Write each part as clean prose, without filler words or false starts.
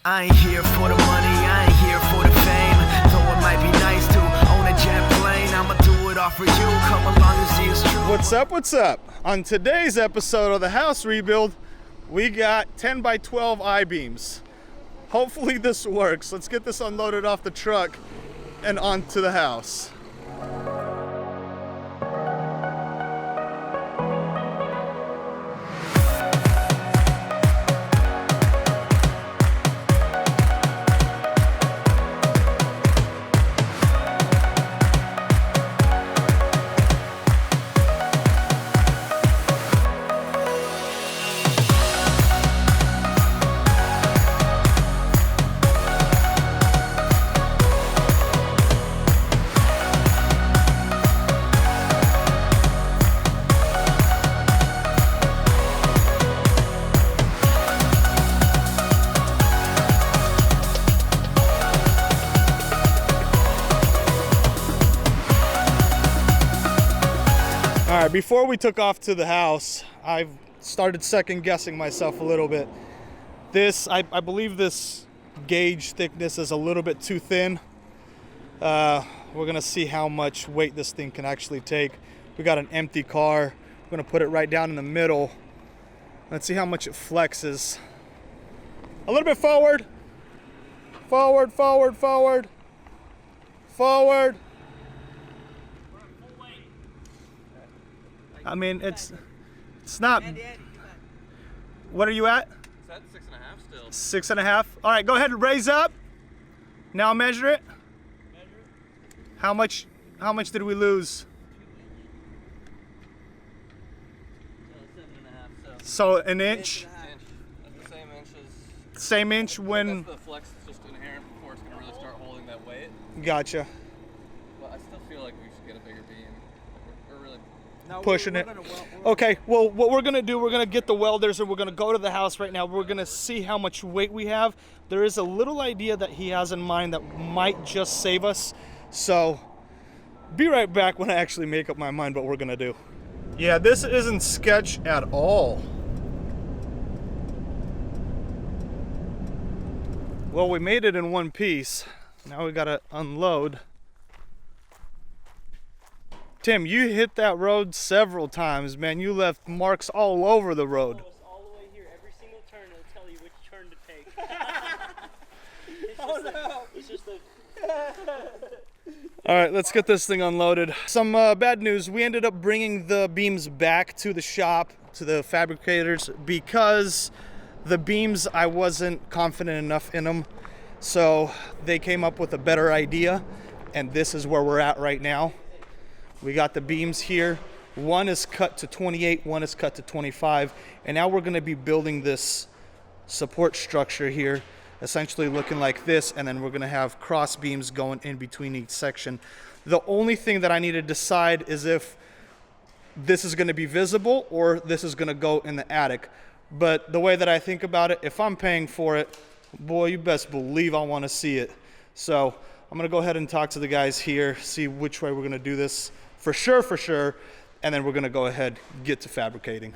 I ain't here for the money, I ain't here for the fame. Though it might be nice to own a jet plane, I'ma do it all for you. Come along and see it's true. What's up, what's up? On today's episode of the house rebuild, we got 10 by 12 I-beams. Hopefully this works. Let's get this unloaded off the truck and onto the house. All right, before we took off to the house, I've started second guessing myself a little bit. I believe this gauge thickness is a little bit too thin. We're gonna see how much weight this thing can actually take. We got an empty car. We're gonna put it right down in the middle. Let's see how much it flexes. A little bit forward. Forward, forward, forward. Forward. I mean, it's not. What are you at? It's at 6.5 still. 6.5. All right, go ahead and raise up. Now measure it. Measure it. How much did we lose? 7.5. So an inch. That's the same inch as. Same inch when. That's the flex is just inherent before it's gonna really start holding that weight. Gotcha. But I still feel like we should get a bigger beam. We're really. Pushing it. Okay, well, what we're gonna do, we're gonna get the welders and we're gonna go to the house right now. We're gonna see how much weight we have. There is a little idea that he has in mind that might just save us. So be right back when I actually make up my mind what we're gonna do. Yeah, this isn't sketch at all. Well, we made it in one piece. Now we gotta unload. Tim, you hit that road several times, man. You left marks all over the road. Oh, it's all the way here. Every single turn, it'll tell you which turn to take. It's just All right, let's get this thing unloaded. Some bad news. We ended up bringing the beams back to the shop, to the fabricators, because the beams, I wasn't confident enough in them. So they came up with a better idea, and this is where we're at right now. We got the beams here. One is cut to 28, one is cut to 25. And now we're gonna be building this support structure here, essentially looking like this, and then we're gonna have cross beams going in between each section. The only thing that I need to decide is if this is gonna be visible or this is gonna go in the attic. But the way that I think about it, if I'm paying for it, boy, you best believe I wanna see it. So I'm gonna go ahead and talk to the guys here, see which way we're gonna do this. For sure, and then we're gonna go ahead and get to fabricating.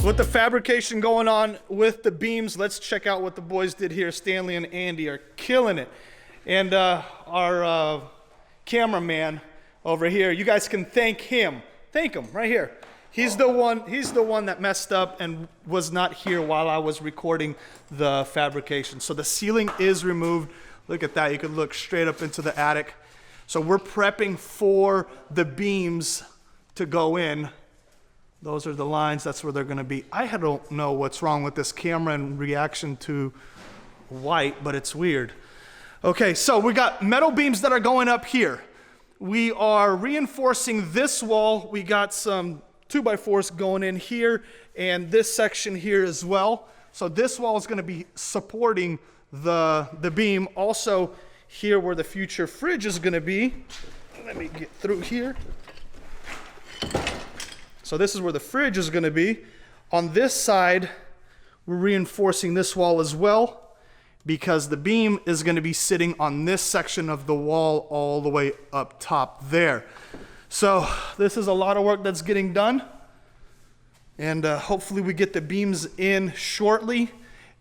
With the fabrication going on with the beams, let's check out what the boys did here. Stanley and Andy are killing it. And our cameraman over here, you guys can thank him. Thank him right here. He's the one that messed up and was not here while I was recording the fabrication. So the ceiling is removed. Look at that, you can look straight up into the attic. So we're prepping for the beams to go in. Those are the lines, that's where they're gonna be. I don't know what's wrong with this camera in reaction to white, but it's weird. Okay, so we got metal beams that are going up here. We are reinforcing this wall. We got some 2x4s going in here and this section here as well. So this wall is going to be supporting the beam. Also, here where the future fridge is going to be, let me get through here. So this is where the fridge is going to be. On this side, we're reinforcing this wall as well because the beam is going to be sitting on this section of the wall all the way up top there. So this is a lot of work that's getting done. And hopefully we get the beams in shortly,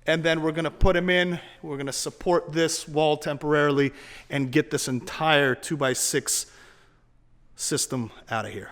and then we're gonna put them in. We're gonna support this wall temporarily and get this entire 2x6 system out of here.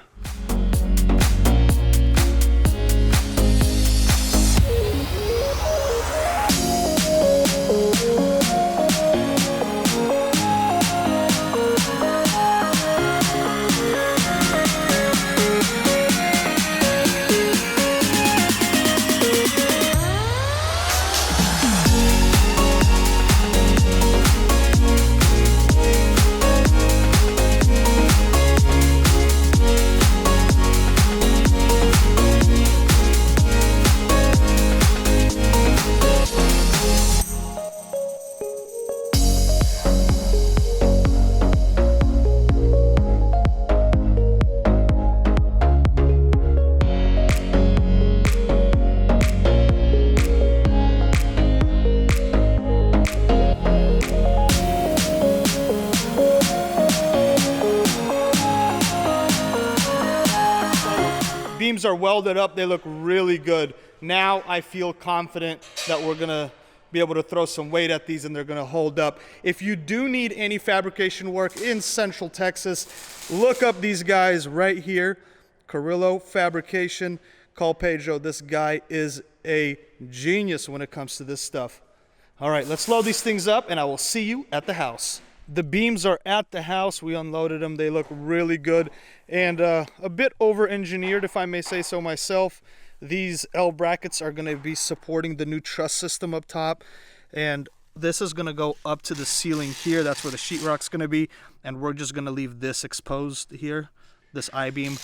Beams are welded up, they look really good. Now I feel confident that we're gonna be able to throw some weight at these and they're gonna hold up. If you do need any fabrication work in Central Texas, look up these guys right here, Carrillo Fabrication. Call Pedro, this guy is a genius when it comes to this stuff. All right, let's load these things up and I will see you at the house. The beams are at the house. We unloaded them. They look really good and a bit over-engineered, if I may say so myself. These L brackets are going to be supporting the new truss system up top, and this is going to go up to the ceiling here. That's where the sheetrock's going to be, and we're just going to leave this exposed here, this I-beam.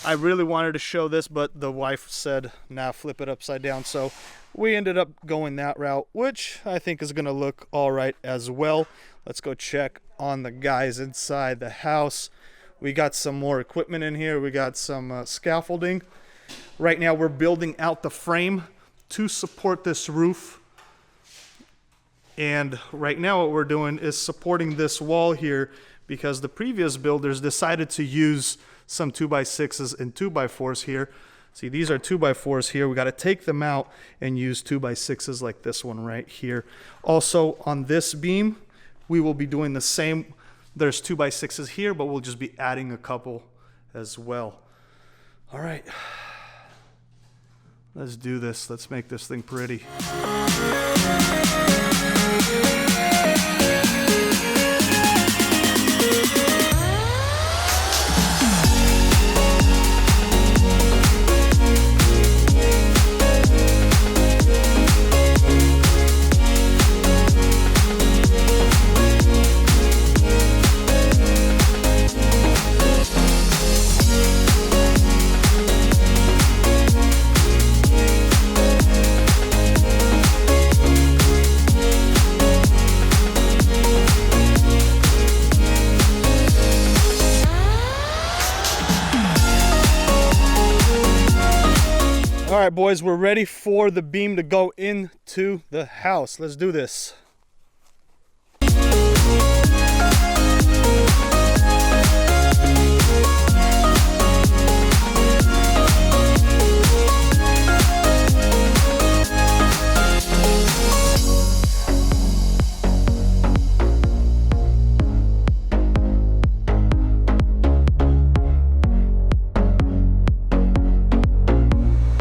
I really wanted to show this, but the wife said, nah, flip it upside down. So we ended up going that route, which I think is going to look all right as well. Let's go check on the guys inside the house. We got some more equipment in here. We got some scaffolding. Right now we're building out the frame to support this roof. And right now what we're doing is supporting this wall here because the previous builders decided to use some 2x6s and 2x4s here. See, these are 2x4s here. We got to take them out and use 2x6s like this one right here. Also on this beam, we will be doing the same. There's 2x6s here, but we'll just be adding a couple as well. All right, let's do this. Let's make this thing pretty. All right, boys, we're ready for the beam to go into the house. Let's do this.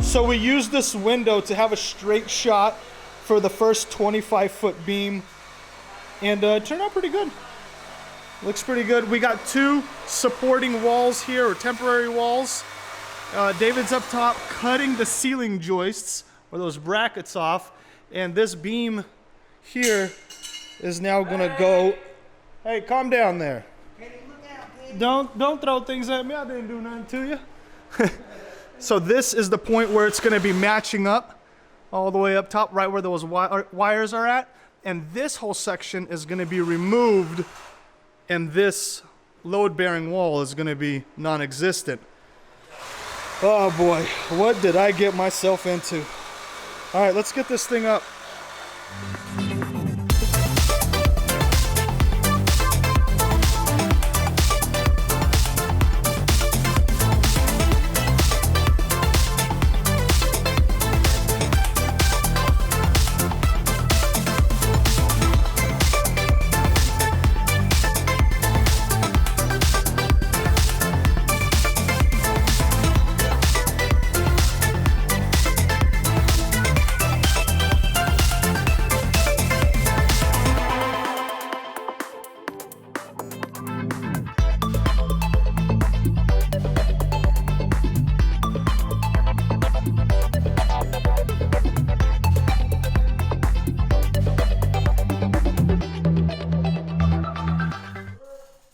So we used this window to have a straight shot for the first 25-foot beam, and it turned out pretty good. Looks pretty good. We got two supporting walls here, or temporary walls. David's up top cutting the ceiling joists, or those brackets off, and this beam here is now gonna go. Hey, calm down there. Don't throw things at me. I didn't do nothing to you. So this is the point where it's going to be matching up all the way up top, right where those wires are at. And this whole section is going to be removed, and this load-bearing wall is going to be non-existent. Oh boy, what did I get myself into? All right, let's get this thing up.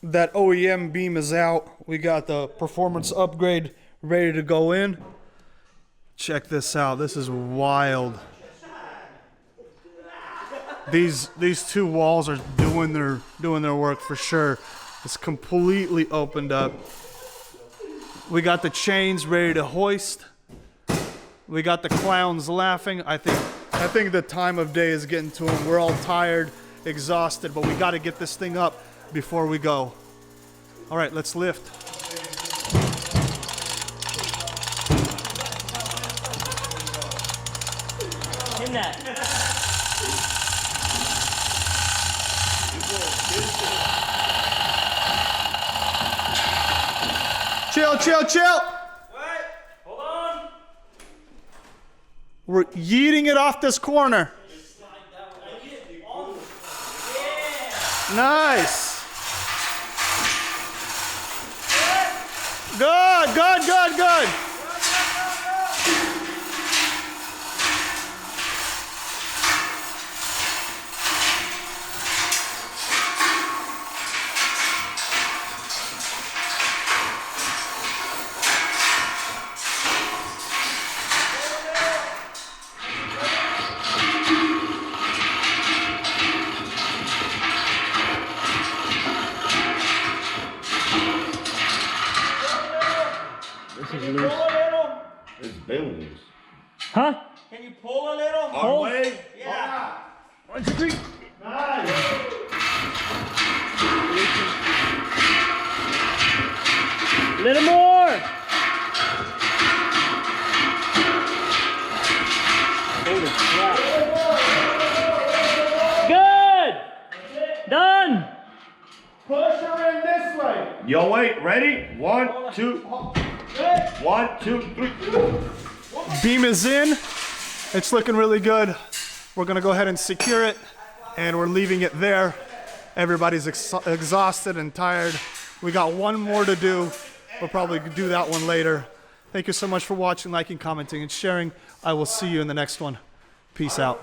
That OEM beam is out. We got the performance upgrade ready to go in. Check this out. This is wild. These two walls are doing their work for sure. It's completely opened up. We got the chains ready to hoist. We got the clowns laughing. I think the time of day is getting to them. We're all tired, exhausted, but we got to get this thing up before we go. All right, let's lift. In that. Chill, chill, chill. Wait, hold on. We're yeeting it off this corner. Nice. Good, good, good, good. It's been loose. Huh? Can you pull a little? Our way? Yeah. 1, 2, 3. Nice. A little more. Holy crap. Good. Done. Push her in this way. Yo, wait, ready? 1, 2. 1, 2, 3. Beam is in. It's looking really good. We're gonna go ahead and secure it, and we're leaving it there. Everybody's exhausted and tired. We got one more to do. We'll probably do that one later. Thank you so much for watching, liking, commenting, and sharing. I will see you in the next one. Peace out.